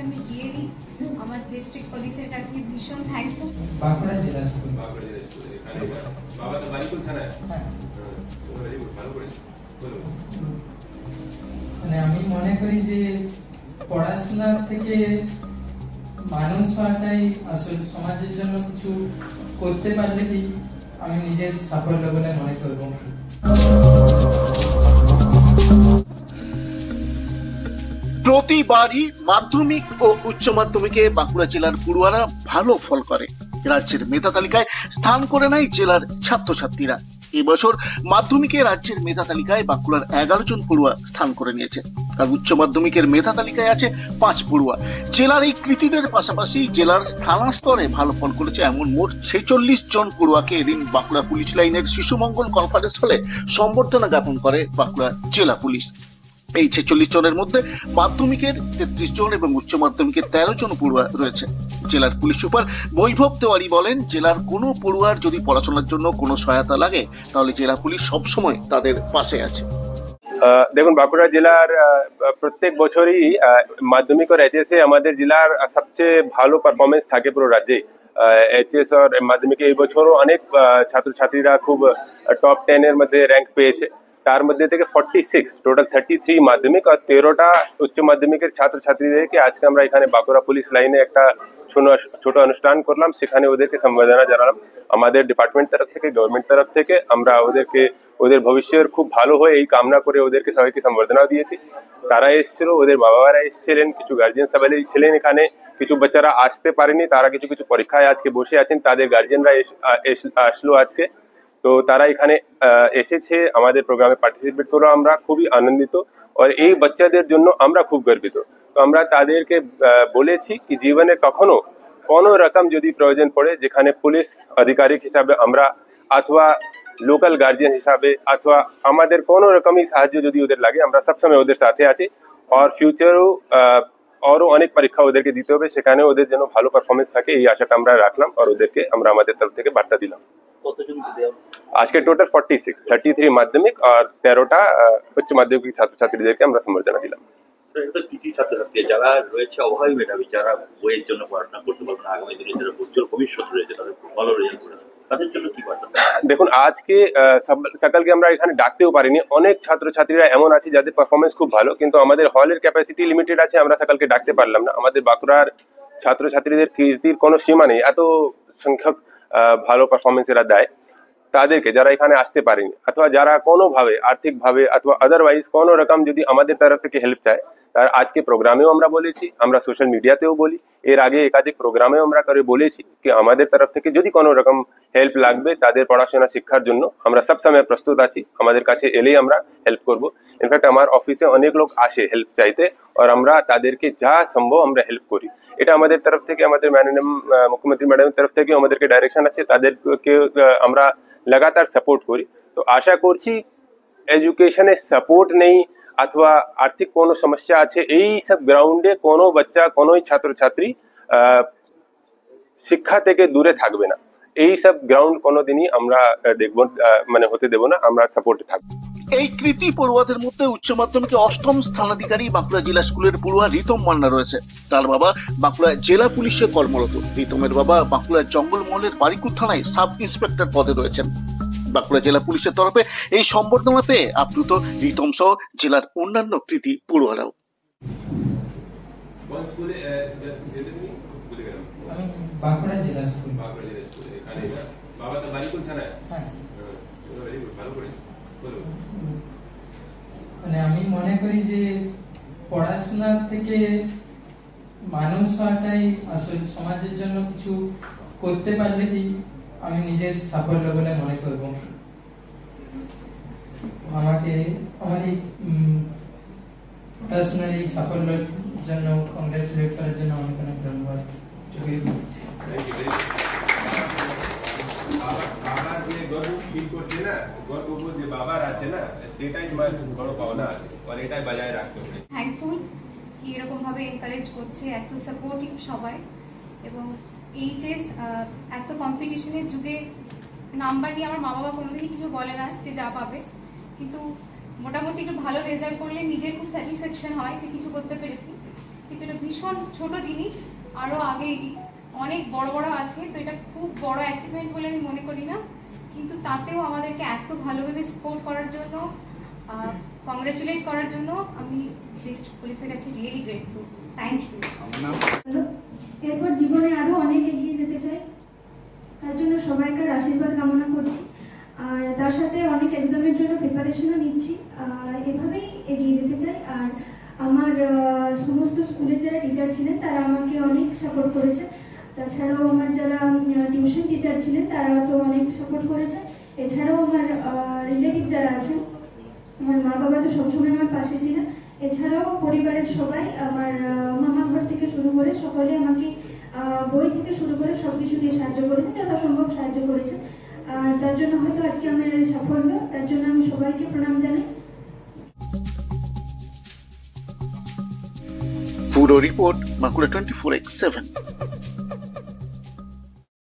আমি রিয়েলি আমার ডিস্ট্রিক্ট পুলিশের কাছে ভীষণ থ্যাঙ্কফুল। বাঁকুড়া জেলা স্কুল এখানে বাবা তো বাড়ি কোন থানায়? হ্যাঁ, ভালো করে বলো। মানে আমি মনে করি যে পড়াশোনা থেকে মানুষ হওয়াটাই আসল, সমাজের জন্য কিছু করতে পারলে কি আমি নিজের সাফল্য বলে মনে করব। প্রতিবারই মাধ্যমিক ও উচ্চ মাধ্যমিকে বাঁকুড়া জেলার পড়ুয়ারা ভালো ফল করে, রাজ্যের মেধা তালিকায় স্থান করে নেয় জেলার ছাত্রছাত্রীরা। এবছর মাধ্যমিকে রাজ্যের মেধা তালিকায় বাঁকুড়ার 11 জন পড়ুয়া স্থান করে নিয়েছে, আর উচ্চ মাধ্যমিকের মেধা তালিকায় আছে 5 পড়ুয়া। জেলার এই কৃতীদের পাশাপাশি জেলার স্থানা স্তরে ভালো ফল করেছে এমন মোট 46 জন পড়ুয়াকে এদিন বাঁকুড়া পুলিশ লাইনের শিশু মঙ্গল কনফারেন্স হলে সম্বর্ধনা জ্ঞাপন করে বাঁকুড়া জেলা পুলিশ। এই 46 জনের মধ্যে মাধ্যমিকের 33 জন এবং উচ্চ মাধ্যমিকের 13 জন পড়ুয়া রয়েছে। জেলার পুলিশ সুপার বৈভব তেওয়ারি বলেন, জেলার কোনো পড়ুয়ার যদি পড়াশোনার জন্য কোনো সহায়তা লাগে তাহলে জেলা পুলিশ সবসময় তাদের পাশে আছে। দেখুন, বাঁকুড়া জেলার প্রত্যেক বছরই মাধ্যমিক ও এইচএসে আমাদের জেলার সবচেয়ে ভালো পারফরমেন্স থাকে পুরো রাজ্যে। এইচএস আর মাধ্যমিকে এই বছরও অনেক ছাত্রছাত্রীরা খুব টপ 10 এর মধ্যে র্যাঙ্ক পেয়েছে। তার মধ্যে থেকে 46 টোটাল 33 মাধ্যমিক আর 13টা উচ্চ মাধ্যমিকের ছাত্রছাত্রীদেরকে আজকে আমরা এখানে বাঁকুড়া পুলিশ লাইনে একটা ছোট অনুষ্ঠান করলাম, সেখানে ওদেরকে সম্বর্ধনা জানালাম। আমাদের ডিপার্টমেন্ট তরফ থেকে, গভর্নমেন্ট তরফ থেকে আমরা ওদের ভবিষ্যের খুব ভালো হয় এই কামনা করে ওদেরকে সবাইকে সম্বর্ধনা দিয়েছি। তারা এসেছিল, ওদের বাবারা এসেছিলেন, কিছু গার্জিয়ান সবাই ছিলেন এখানে, কিছু বাচ্চারা আসতে পারেনি, তারা কিছু পরীক্ষায় আজকে বসে আছেন, তাদের গার্জিয়ানরা আসলো আজকে। তো তারা এখানে এসেছে আমাদের প্রোগ্রামে পার্টিসিপেট করে, আমরা খুবই আনন্দিত আর এই বাচ্চাদের জন্য আমরা খুব গর্বিত। তো আমরা তাদেরকে বলেছি কি জীবনে কখনো কোনো রকম যদি প্রয়োজন পড়ে, যেখানে পুলিশ আধিকারিক হিসাবে আমরা অথবা লোকাল গার্জিয়ান হিসাবে অথবা আমাদের কোনো রকমই সাহায্য যদি ওদের লাগে, আমরা সবসময় ওদের সাথে আছি। আর ফিউচারও আরো অনেক পরীক্ষা ওদেরকে দিতে হবে, সেখানে ওদের যেন ভালো পারফরমেন্স থাকে এই আশাটা আমরা রাখলাম আর ওদেরকে আমরা আমাদের তরফ থেকে বার্তা দিলাম। আজকে টোটাল 46, 33 মাধ্যমিক আর 13টা উচ্চ মাধ্যমিক ছাত্রছাত্রীদেরকে আমরা সম্বর্ধনা দিলাম। ছাত্রছাত্রী যারা রয়েছে অভাবী মেধাবী, যারা বইয়ের জন্য পড়াশোনা করতে পারবে না, আগামী দিনে যারা উজ্জ্বল ভবিষ্যৎ রয়েছে, তাদের ভালো রেজাল্ট করে, তাদের জন্য কি বার্তা? দেখুন, আজকে সকালকে আমরা এখানে ডাকতেও পারিনি। অনেক ছাত্রছাত্রীরা এমন আছে যাদের পারফরমেন্স খুব ভালো, কিন্তু আমাদের হলের ক্যাপাসিটি লিমিটেড আছে, আমরা সকালকে ডাকতে পারলাম না। আমাদের বাঁকুড়ার ছাত্রছাত্রীদের কীর্তির কোনো সীমা নেই, এত সংখ্যক ভালো পারফরমেন্স এরা দেয়। তাদেরকে যারা এখানে আসতে পারেনি অথবা যারা কোনোভাবে আর্থিকভাবে অথবা আদারওয়াইজ কোনো রকম যদি আমাদের তরফ থেকে হেল্প চায়, তার আজকে প্রোগ্রামেও আমরা বলেছি, আমরা সোশ্যাল মিডিয়াতেও বলি, এর আগে একাধিক প্রোগ্রামেও আমরা করে বলেছি কি আমাদের তরফ থেকে যদি কোনো রকম হেল্প লাগবে তাদের পড়াশোনা শিক্ষার জন্য, আমরা সবসময় প্রস্তুত আছি। আমাদের কাছে এলেই আমরা হেল্প করব। ইনফ্যাক্ট আমার অফিসে অনেক লোক আসে হেল্প চাইতে, আর আমরা তাদেরকে যা সম্ভব আমরা হেল্প করি। এটা আমাদের তরফ থেকে, আমাদের মাননীয় মুখ্যমন্ত্রী ম্যাডামের তরফ থেকে আমাদেরকে ডাইরেকশন আছে, তাদেরকে আমরা লাগাতার সাপোর্ট করি। তো আশা করছি এডুকেশনে সাপোর্ট নেই অথবা আর্থিক কোনো সমস্যা আছে, এই সব গ্রাউন্ডে কোনো বাচ্চা, কোনো ছাত্রছাত্রী শিক্ষা থেকে দূরে থাকবে না। এই সব গ্রাউন্ড কোনোদিনই আমরা দেখব মানে হতে দেব না, আমরা সাপোর্টে থাকবো। এই কৃতি পড়ুয়াদের মধ্যে উচ্চ মাধ্যমিকে 8ম স্থানাধিকারী বাঁকুড়া জেলা স্কুলের পড়ুয়া রিতম মান্না রয়েছে। তার বাবা বাঁকুড়া জেলা পুলিশে কর্মরত। রিতমের বাবা বাঁকুড়া জঙ্গলমহলের বারিকুর থানায় সাব ইন্সপেক্টর পদে রয়েছেন। বাঁকুড়া জেলা পুলিশের তরফে এই সম্বর্ধনা পেয়ে আপ্লুত রিতম সহ জেলার অন্যান্য কৃতি পড়ুয়ারাও। বাঁকুড়া জেলা স্কুল। বাবা তো বাড়ি কোন থানায়? হ্যাঁ, ভালো করে বলো। মানে আমি মনে করি যে পড়াশোনা থেকে মানুষ হওয়াটাই আসল, সমাজের জন্য কিছু করতে পারলে কি আমি নিজের সাফল্য বলে মনে করব। আমাকে আমার এই পড়াশোনার এই সাফল্যের জন্য কংগ্রেচুলেট করার জন্য অনেক অনেক ধন্যবাদ। বাবার যে গর্ব ফিল করছে না, গর্ববোধ যে বাবার আছে না, সেটাই তোমার বড় পাওনা আছে, আর এটাই বজায় রাখতে হবে। থ্যাঙ্কফুল কি এরকম ভাবে এনকারেজ করছে, এত সাপোর্টিভ সবাই। এবং এই যে এত কম্পিটিশনের যুগে নাম্বার নিয়ে আমার মা বাবা কোনোদিনই কিছু বলে না যে যা পাবে, কিন্তু মোটামুটি একটু ভালো রেজাল্ট করলে নিজের খুব স্যাটিসফ্যাকশন হয় যে কিছু করতে পেরেছি। কিন্তু এটা ভীষণ ছোট জিনিস, আরো আগে অনেক বড় বড় আছে, তো এটা খুব বড় অ্যাচিভমেন্ট বলে আমি মনে করি না, কিন্তু তাতেও আমাদেরকে এত ভালোভাবে সাপোর্ট করার জন্য, কংগ্রেচুলেট করার জন্য আমি লিস্ট পুলিশের কাছে রিয়েলি গ্রেটফুল। Thank you. এরপর জীবনে আরো অনেক এগিয়ে যেতে চাই, তার জন্য সবাইকার আশীর্বাদ কামনা করছি। আর তার সাথে অনেক এক্সামের জন্য প্রিপারেশনও নিচ্ছি, এভাবেই এগিয়ে যেতে চাই। আর আমার সমস্ত স্কুলের যারা টিচার ছিলেন তারা আমাকে অনেক সাপোর্ট করেছে, তাছাড়াও আমার যারা টিউশন টিচার ছিলেন তারা তো অনেক সাপোর্ট করেছে। এছাড়াও আমার রিলেটিভ যারা আছেন, আমার মা বাবা তো সবসময় আমার পাশে ছিলেন। এছাড়াও পরিবারের সবাই, আমার মামা ঘর থেকে শুরু করে সকলে আমাকে বই থেকে শুরু করে সবকিছু দিয়ে সাহায্য করেছেন, যথাসম্ভব সাহায্য করেছেন। তার জন্য হয়তো আজকে আমার এই সাফল্য, তার জন্য আমি সবাইকে প্রণাম জানাই। Bureau report, Bankura 24/7।